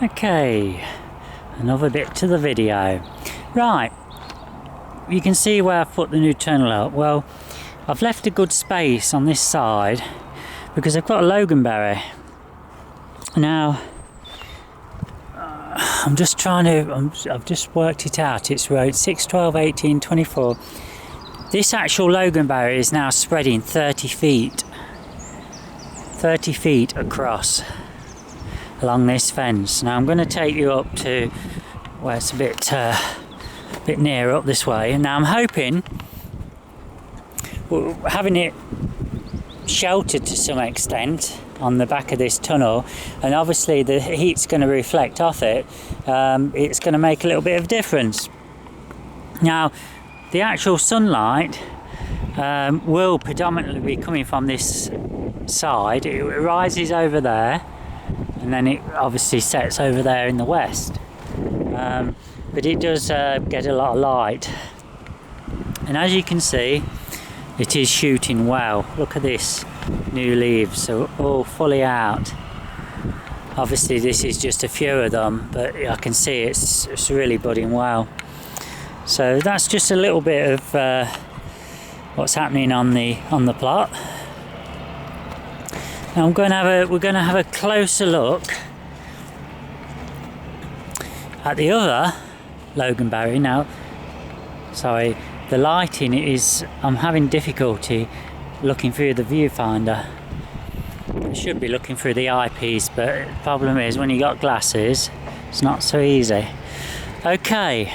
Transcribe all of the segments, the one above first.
Okay, another bit to the video. Right, you can see where I've put the new tunnel up. Well, I've left a good space on this side because I've got a loganberry. Now, I'm just trying to, I've just worked it out. It's road 6, 12, 18, 24. This actual loganberry is now spreading 30 feet. 30 feet across along this fence. Now I'm going to take you up to where it's a bit nearer up this way. Now I'm hoping, having it sheltered to some extent on the back of this tunnel, and obviously the heat's going to reflect off it, it's going to make a little bit of difference. Now the actual sunlight will predominantly be coming from this side. It rises over there and then it obviously sets over there in the west, but it does get a lot of light, and as you can see it is shooting well. Look at this, new leaves are all fully out. Obviously this is just a few of them, but I can see it's really budding well. So that's just a little bit of what's happening on the plot. Now we're going to have a closer look at the other loganberry. Now, sorry, the lighting is, I'm having difficulty looking through the viewfinder. I should be looking through the eyepiece, but the problem is when you got glasses, it's not so easy. Okay.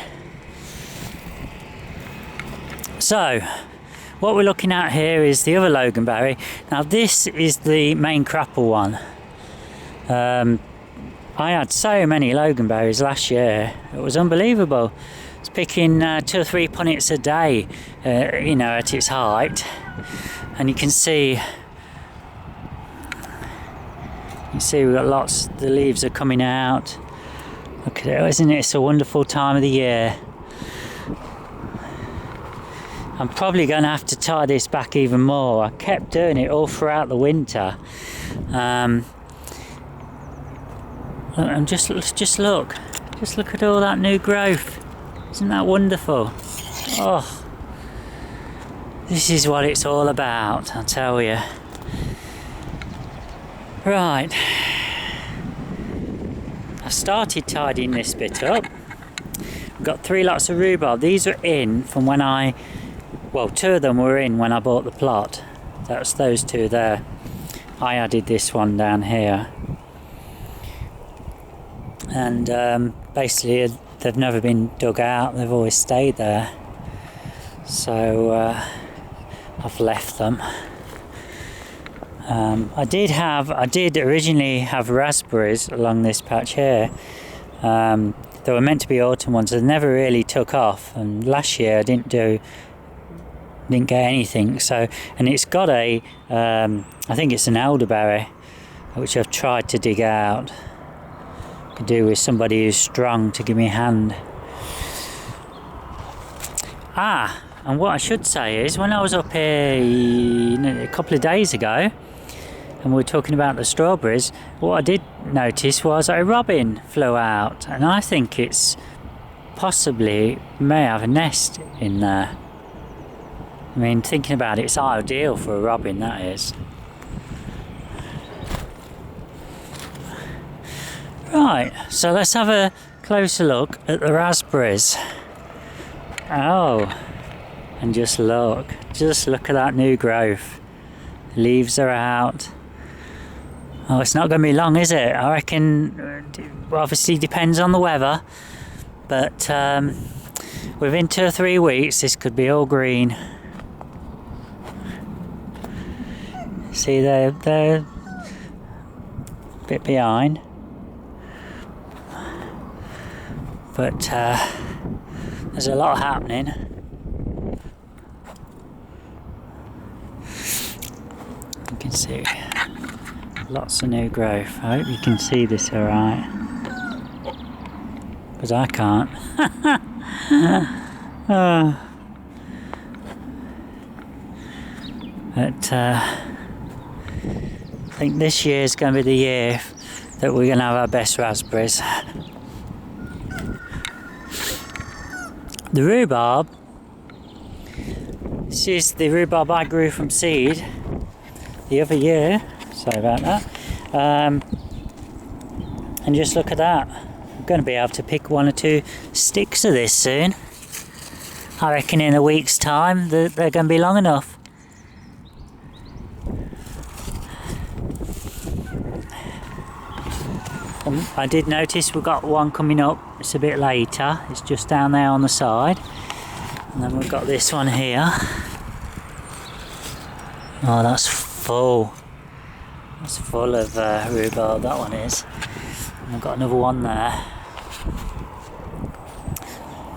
So, what we're looking at here is the other loganberry. Now this is the main crapple one. I had so many loganberries last year, it was unbelievable. I was picking 2 or 3 punnets a day, you know, at its height. And you can see we've got lots, the leaves are coming out. Look at it, isn't it? It's a wonderful time of the year. I'm probably going to have to tie this back even more. I kept doing it all throughout the winter. And just look at all that new growth. Isn't that wonderful? Oh, this is what it's all about, I'll tell you. Right, I started tidying this bit up. I've got 3 lots of rhubarb. These are in from when well, 2 of them were in when I bought the plot. That's those 2 there. I added this one down here. And basically they've never been dug out, they've always stayed there. So I've left them. I did originally have raspberries along this patch here. They were meant to be autumn ones, they never really took off, and last year I didn't get anything. So, and it's got a I think it's an elderberry which I've tried to dig out. Could do with somebody who's strong to give me a hand. And what I should say is, when I was up here a couple of days ago and we were talking about the strawberries, what I did notice was a robin flew out, and I think it's possibly may have a nest in there. I mean, thinking about it, it's ideal for a robin, that is. Right, so let's have a closer look at the raspberries. Oh, and just look at that new growth. The leaves are out. Oh, it's not going to be long, is it? I reckon, obviously depends on the weather, but within 2 or 3 weeks this could be all green. See, they're a bit behind, but there's a lot happening. You can see lots of new growth. I hope you can see this alright, because I can't. But I think this year is going to be the year that we're going to have our best raspberries. The rhubarb, this is the rhubarb I grew from seed the other year, sorry about that, and just look at that. I'm going to be able to pick 1 or 2 sticks of this soon. I reckon in a week's time they're going to be long enough. I did notice we've got one coming up, it's a bit later, it's just down there on the side. And then we've got this one here. Oh, that's full. That's full of rhubarb, that one is. And I've got another one there.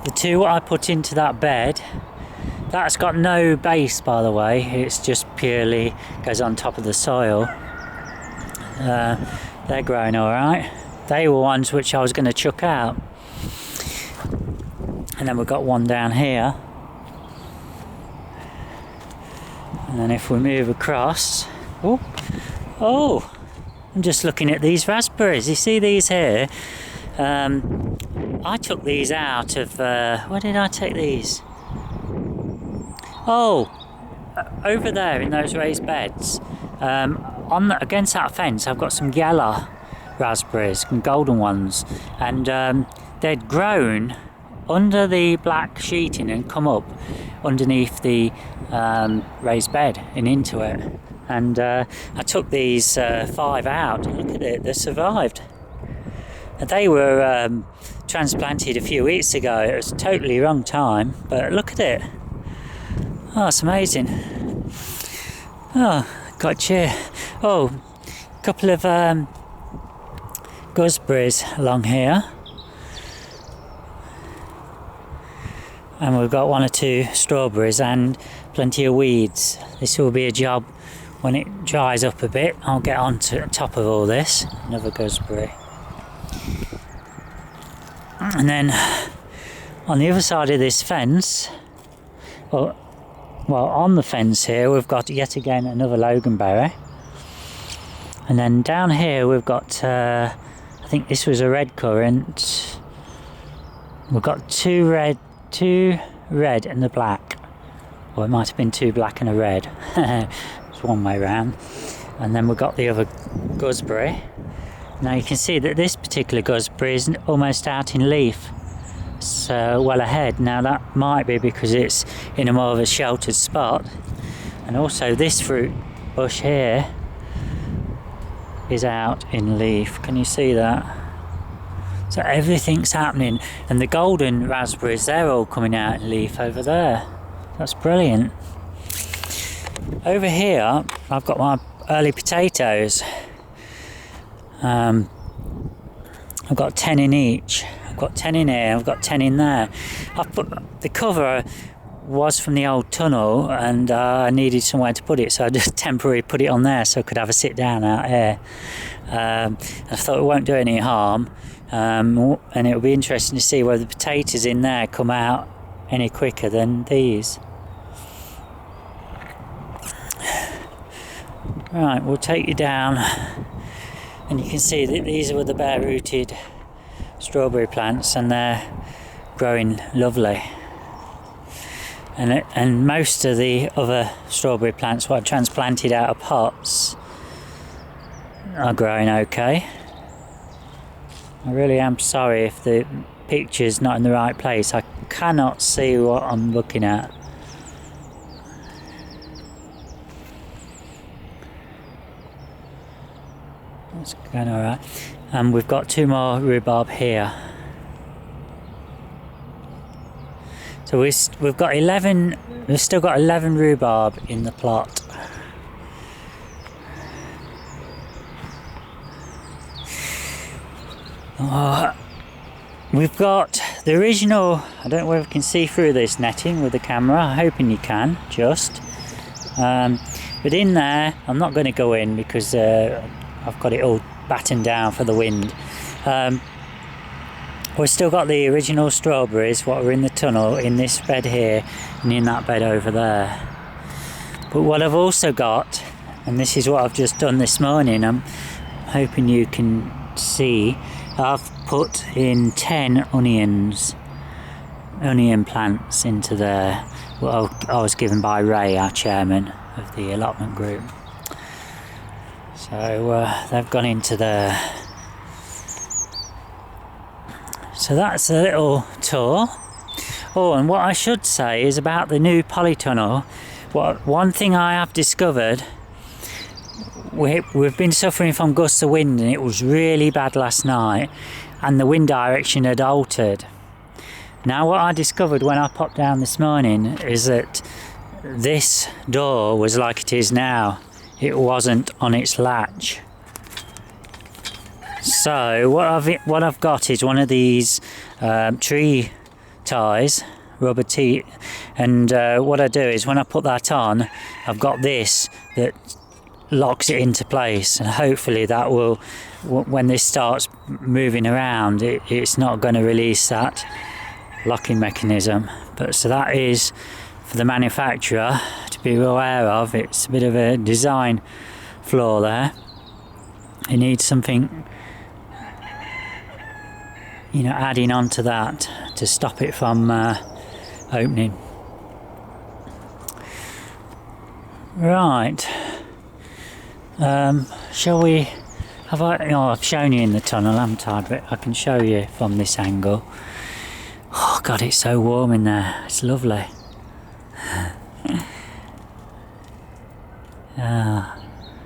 The 2 I put into that bed, that's got no base, by the way, it's just purely goes on top of the soil. They're growing alright. They were ones which I was going to chuck out. And then we've got one down here. And then if we move across... Oh! I'm just looking at these raspberries. You see these here? I took these out of... where did I take these? Oh! Over there in those raised beds. Against that fence I've got some yellow raspberries, some golden ones, and they'd grown under the black sheeting and come up underneath the raised bed and into it. And I took these 5 out, and look at it, they survived. And they were transplanted a few weeks ago. It was totally wrong time, but look at it. Oh, it's amazing. Oh, gotcha. Oh, a couple of gooseberries along here, and we've got 1 or 2 strawberries and plenty of weeds. This will be a job when it dries up a bit. I'll get on to the top of all this. Another gooseberry. And then on the other side of this fence, well on the fence here, we've got yet again another loganberry. And then down here we've got, I think this was a red currant. We've got 2 red and a black. Or it might have been 2 black and a red. It's one way round. And then we've got the other gooseberry. Now you can see that this particular gooseberry is almost out in leaf. It's well ahead. Now that might be because it's in a more of a sheltered spot. And also this fruit bush here is out in leaf. Can you see that? So everything's happening, and the golden raspberries, they're all coming out in leaf over there. That's brilliant. Over here I've got my early potatoes. I've got 10 in each. I've got 10 in here, I've got 10 in there. I've put the cover was from the old tunnel, and I needed somewhere to put it, so I just temporarily put it on there so I could have a sit down out here. I thought it won't do any harm, and it'll be interesting to see whether the potatoes in there come out any quicker than these. Right, we'll take you down, and you can see that these are the bare rooted strawberry plants, and they're growing lovely. And most of the other strawberry plants what I transplanted out of pots are growing okay. I really am sorry if the picture's not in the right place. I cannot see what I'm looking at. That's going alright. And we've got 2 more rhubarb here. So we've got 11. We've still got 11 rhubarb in the plot. We've got the original. I don't know whether you can see through this netting with the camera. I'm hoping you can. Just. But in there, I'm not going to go in because I've got it all battened down for the wind. We've still got the original strawberries, what were in the tunnel, in this bed here and in that bed over there. But what I've also got, and this is what I've just done this morning, I'm hoping you can see, I've put in 10 onion plants into there. Well, I was given by Ray, our chairman of the allotment group. So they've gone into there. So that's a little tour. Oh, and what I should say is about the new polytunnel. One thing I have discovered, we've been suffering from gusts of wind, and it was really bad last night, and the wind direction had altered. Now what I discovered when I popped down this morning is that this door was like it is now. It wasn't on its latch. So what I've got is one of these tree ties, rubber tee, and what I do is when I put that on, I've got this that locks it into place, and hopefully that will, when this starts moving around, it's not going to release that locking mechanism. But so that is for the manufacturer to be aware of. It's a bit of a design flaw there. It needs something, adding on to that to stop it from opening. Right. Shall we have I've shown you in the tunnel, haven't I? But I can show you from this angle. Oh God, it's so warm in there. It's lovely.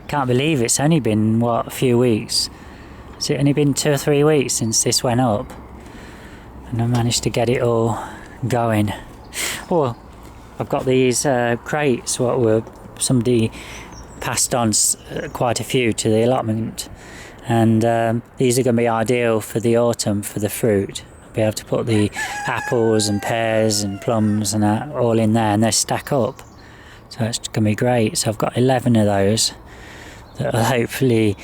Can't believe it's only been a few weeks. Has it only been 2 or 3 weeks since this went up? And I managed to get it all going. Oh, I've got these crates. Somebody passed on quite a few to the allotment, and these are going to be ideal for the autumn for the fruit. I'll be able to put the apples and pears and plums and that all in there, and they stack up. So it's going to be great. So I've got 11 of those that will hopefully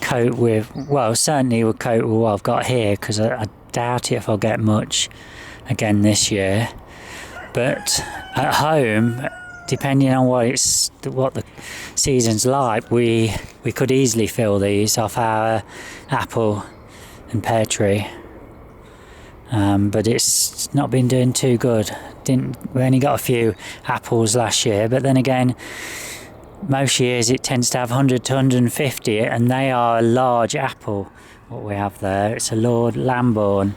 coat with, certainly will coat with what I've got here, because I doubt if I'll get much again this year. But at home, depending on what the season's like, we could easily fill these off our apple and pear tree. But it's not been doing too good. We only got a few apples last year, but then again, most years it tends to have 100 to 150, and they are a large apple. What we have there, it's a Lord Lambourne,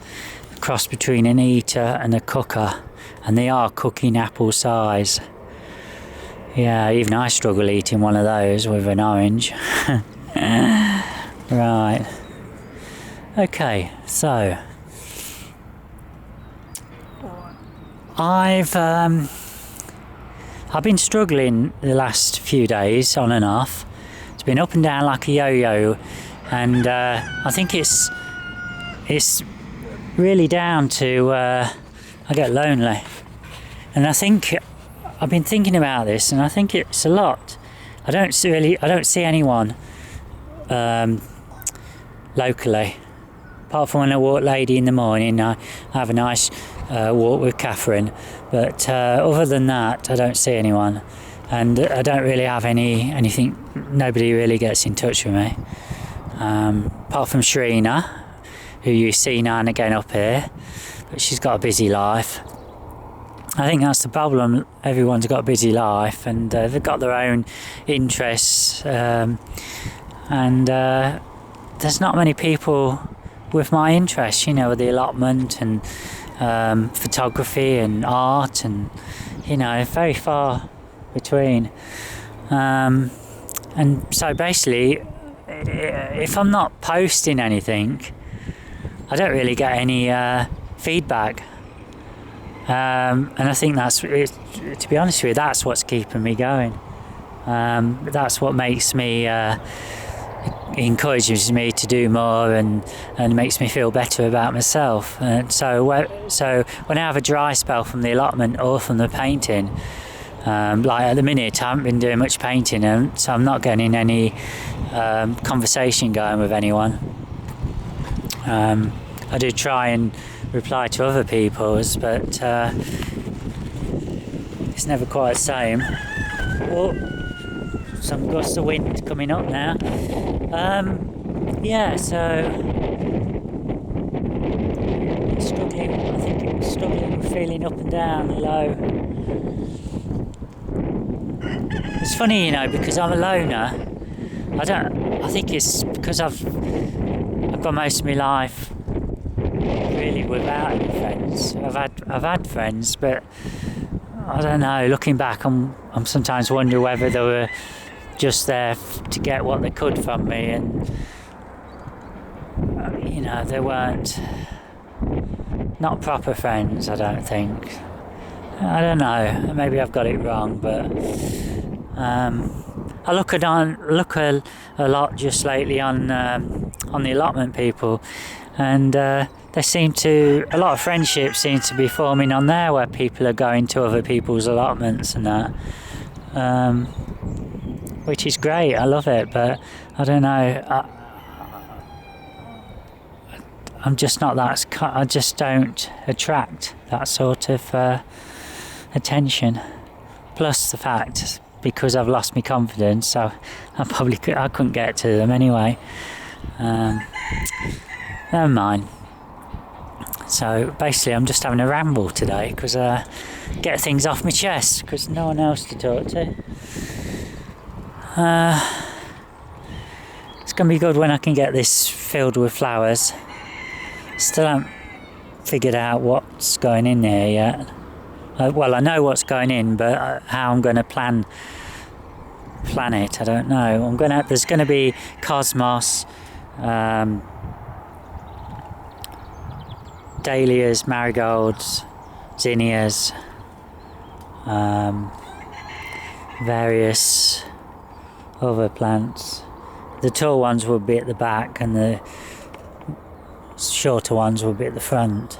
a cross between an eater and a cooker, and they are cooking apple size. Yeah, even I struggle eating one of those with an orange. Right. Okay, so I've been struggling the last few days on and off. It's been up and down like a yo-yo, and I think it's really down to I get lonely, and I think I've been thinking about this, and I think it's a lot. I don't see anyone locally, apart from when I walk Lady in the morning. I have a nice walk with Catherine, but other than that, I don't see anyone, and I don't really have anything. Nobody really gets in touch with me, apart from Sharina, who you see now and again up here, but she's got a busy life. I think that's the problem. Everyone's got a busy life, and they've got their own interests, and there's not many people with my interests, with the allotment and photography and art, and very far between. And so basically, if I'm not posting anything, I don't really get any feedback. And I think that's, to be honest with you, that's what's keeping me going. That's what makes me, encourages me to do more, and makes me feel better about myself. And so when I have a dry spell from the allotment or from the painting, like at the minute I haven't been doing much painting, and so I'm not getting any conversation going with anyone. I do try and reply to other people's, but it's never quite the same. some gusts of wind coming up now. Yeah, so struggling. I think it was struggling with feeling up and down, low. It's funny, you know, because I'm a loner. I think it's because I've got most of my life really without any friends. I've had friends, but I don't know. Looking back, I'm sometimes wonder whether they were just there to get what they could from me, and you know, they weren't not proper friends. I don't think. I don't know. Maybe I've got it wrong, but I look a lot just lately on the allotment people, and a lot of friendships seem to be forming on there, where people are going to other people's allotments and that, which is great. I love it, but I don't know. I'm just not that. I just don't attract that sort of attention. Plus the fact, because I've lost my confidence, so I couldn't get to them anyway. Never mind. So basically, I'm just having a ramble today because get things off my chest because no one else to talk to. It's gonna be good when I can get this filled with flowers. Still haven't figured out what's going in there yet. Well, I know what's going in, but how I'm going to plan it, I don't know. There's going to be cosmos, dahlias, marigolds, zinnias, various other plants. The tall ones will be at the back, and the shorter ones will be at the front.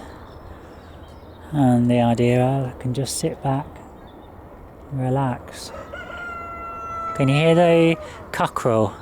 And the idea, I can just sit back and relax. Can you hear the cockerel?